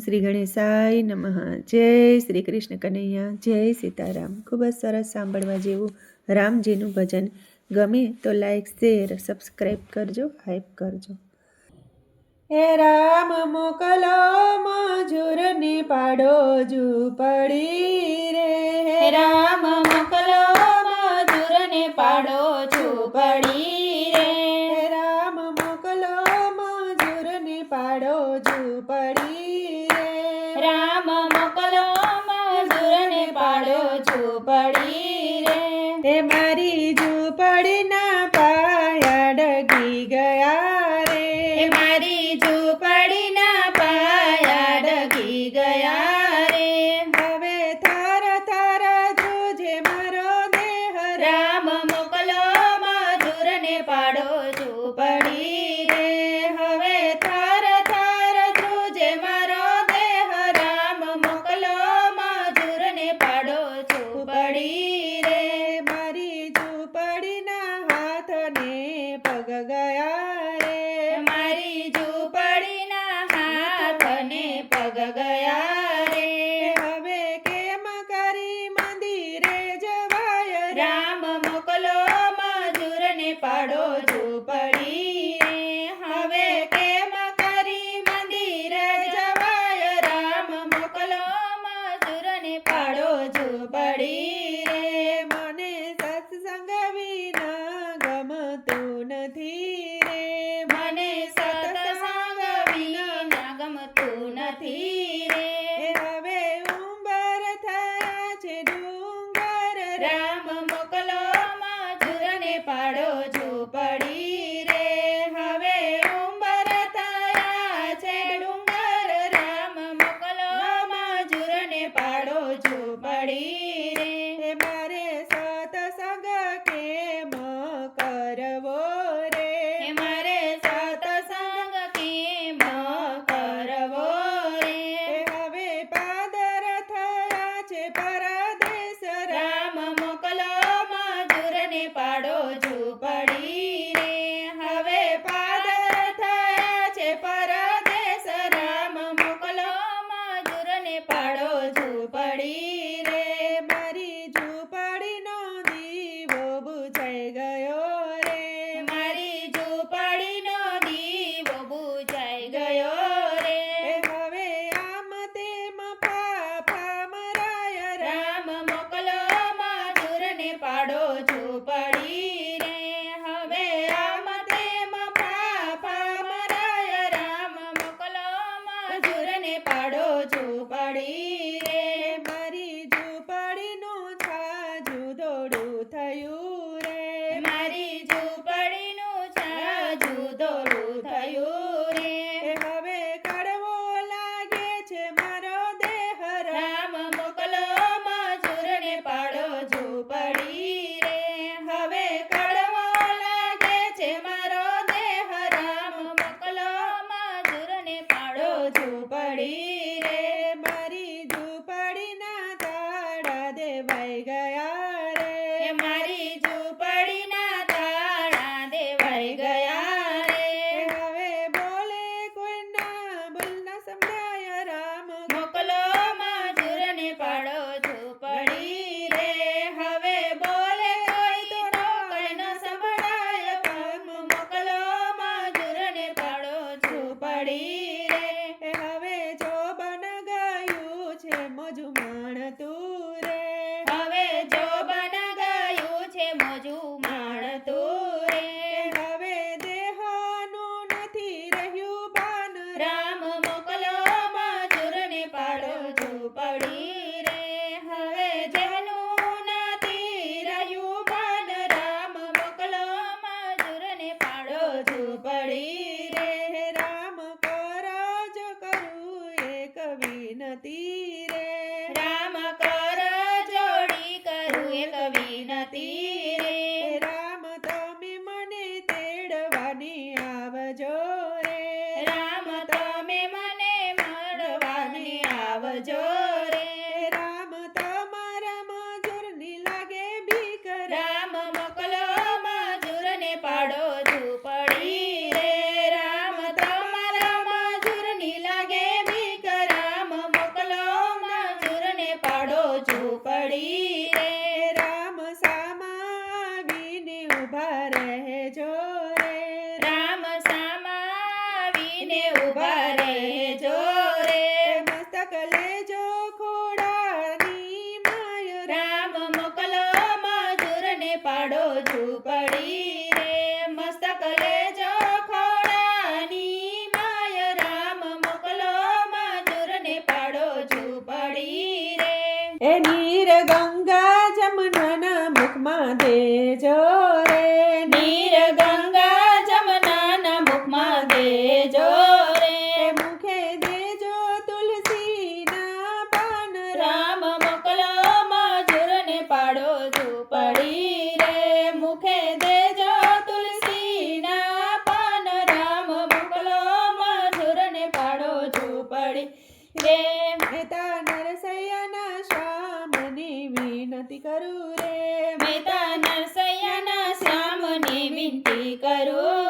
શ્રી ગણેશાય નમઃ. જય શ્રી કૃષ્ણ કનૈયા, જય સીતારામ. ખૂબ જ સરસ સાંભળવા જેવું રામજીનું ભજન. ગમે તો લાઈક, શેર, સબસ્ક્રાઈબ કરજો, હાઈપ કરજો. હે રામ મોકલો મજૂરને પાડો ઝૂંપડી રે. હે રામ મોકલો મજૂરને પાડો ઝૂંપડી રે. હે રામ મોકલો મજૂરને પાડો ઝૂંપડી રે. રામ મોકલો મજૂરને પાડો ઝૂંપડી રે. હે મારી ઝૂંપડીના પાયા ડગી ગયા રે. હે મારી ઝૂંપડીના પાયા ડગી ગયા રે. હવે થાર થાર ધ્રુજે મારો દેહ. રામ મોકલો મજૂરને પાડો ઝૂંપડી રે. હવે થાર થાર ધ્રુજે મારો દેહ. રામ મોકલો મજૂરને પાડો ઝૂંપડી રે. મારી ઝૂંપડીના હાથને પગ ગયા રે. મારી ઝૂંપડીના હાથ ને પગ ગયા રે. હવે કેમ કરી મંદિરે જવાય. રામ મોકલો મજૂરને પાડો ઝૂંપડી રે. હવે કેમ કરી મંદિરે જવાય. રામ મોકલો મજૂરને પાડો ઝૂંપડી રે. મને સત્સંગ વિના ગમતું નથી રે. મને સત્સંગ વિના ગમતું નથી રે. હવે ઉંબર થયા છે ડુંગર. રામ મોકલો મજૂરને પાડો ઝૂંપડી રે. હવે ઉંબર થયા છે ડુંગર. રામ મોકલો મજૂરને પાડો ઝૂંપડી રે. મારે સત્સંગ કેમ કરવો રે. મારે સત્સંગ કેમ કરવો રે. હવે પાદર થયા છે પરદેશ. રામ મોકલો મજૂરને પાડો ઝૂંપડી રે. હવે પાદર થયા છે પરદેશ. રામ મોકલો મજૂરને પાડો ઝૂંપડી રે. મારી ઝૂંપડીનો દીવો બુઝાઈ ગયો રે. મારી ઝૂંપડીનો દીવો બુઝાઈ ગયો રે. હવે આમ તેમ ફાફા મરાય. રામ મોકલો મજૂરને પાડો ઝૂંપડી રે. હવે આમ તેમ ફાફા મરાય. રામ મોકલો મજૂરને પાડો ઝૂંપડી રે. મારી ઝૂંપડીનું છાજું દોડું થયું રે. મારી ઝૂંપડીનું છાજું દોડું થયું રે. હવે કડવો લાગે છે મારો દેહ. રામ મોકલો મજૂરને પાડો ઝૂંપડી રે. હવે કડવો લાગે છે મારો દેહ. રામ મોકલો મજૂરને પાડો ઝૂંપડી રે. મારી ઝૂંપડીના તાળા દેવાઈ ગયા રે. મારી ઝૂંપડીના તાળા દેવાઈ ગયા રે. હવે બોલે કોઈ ના બોલ ના સંભળાય. રામ મોકલો મજૂરને પાડો ઝૂંપડી રે. હવે બોલે કોઈ તો કઈ ન સંભળાય. રામ મોકલો મજૂરને પાડો ઝૂંપડી રે. હવે જો બન ગયું છે મોજું માણતું રે. હવે જો બન ગયું છે મોજું માણતું રે. હવે દેહનું નથી રહ્યું ભાન. રામ મોકલો મજૂરને પાડો ઝૂંપડી રે. હવે જેનું નથી રહ્યું ભાન. રામ મોકલો મજૂરને પાડો ઝૂંપડી રે. રામ કરજ કરું એક વિનતી રે. રામ કર જોડી કરું એક વિનતી રે. રામ તમે મને તેડવાની આવજો રે. રામ તમે મને મળવાની આવજો રે. રામ તમારા મજૂરની લાગે બીક. રામ મોકલો મજૂરને પાડો ઝૂંપડી રે. રામ તમારા મજૂરની લાગે બીક. રામ રહેજો રે રામ સામાવીને ઊભા રહેજો રે મસ્તક લેજો ખોડાની માય રામ મોકલો મજૂરને પાડો ઝૂંપડી રે મસ્તક લેજો ખોડાની માય રામ મોકલો મજૂરને પાડો ઝૂંપડી રે એ નીર ગંગા જમનાના મુખમાં દેજો રે નીર ગંગા જમનાના મુખમાં દેજો રે મુખે દેજો તુલસીના પાન રામ મોકલો મજૂરને પાડો ઝૂંપડી રે મુખે દેજો તુલસીના પાન રામ મોકલો મજૂરને પાડો ઝૂંપડી રે મહેતા નરસૈયાના શ્યામની વિનંતી કરું રે મહેતા નરસૈયાના શ્યામની વિનંતી કરું